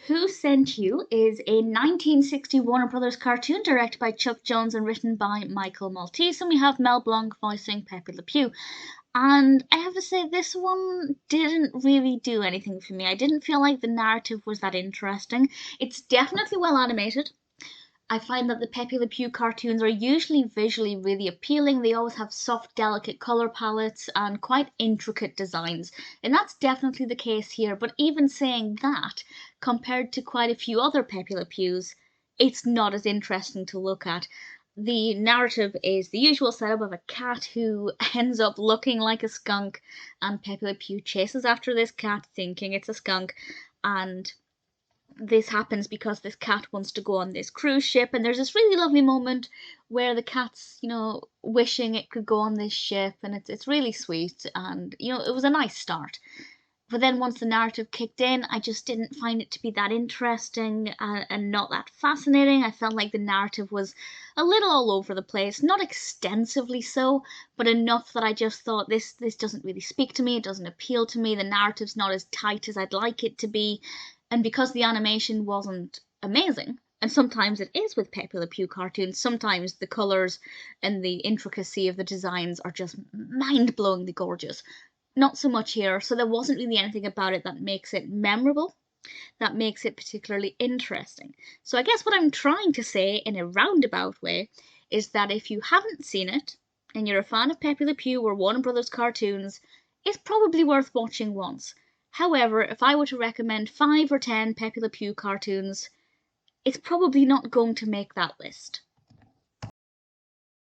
Who Sent You is a 1960 Warner Brothers cartoon directed by Chuck Jones and written by Michael Maltese, and we have Mel Blanc voicing Pepe Le Pew. And I have to say, this one didn't really do anything for me. I didn't feel like the narrative was that interesting. It's definitely well animated. I find that the Pepe Le Pew cartoons are usually visually really appealing. They always have soft, delicate color palettes and quite intricate designs. And that's definitely the case here. But even saying that, compared to quite a few other Pepe Le Pews, it's not as interesting to look at. The narrative is the usual setup of a cat who ends up looking like a skunk, and Pepe Le Pew chases after this cat thinking it's a skunk, and this happens because this cat wants to go on this cruise ship, and there's this really lovely moment where the cat's, wishing it could go on this ship, and it's really sweet, and it was a nice start. But then once the narrative kicked in, I just didn't find it to be that interesting and not that fascinating. I felt like the narrative was a little all over the place, not extensively so, but enough that I just thought this doesn't really speak to me, it doesn't appeal to me, the narrative's not as tight as I'd like it to be. And because the animation wasn't amazing, and sometimes it is with Pepe Le Pew cartoons, sometimes the colours and the intricacy of the designs are just mind-blowingly gorgeous. Not so much here, so there wasn't really anything about it that makes it memorable, that makes it particularly interesting. So I guess what I'm trying to say in a roundabout way is that if you haven't seen it, and you're a fan of Pepe Le Pew or Warner Brothers cartoons, it's probably worth watching once. However, if I were to recommend 5 or 10 Pepe Le Pew cartoons, it's probably not going to make that list.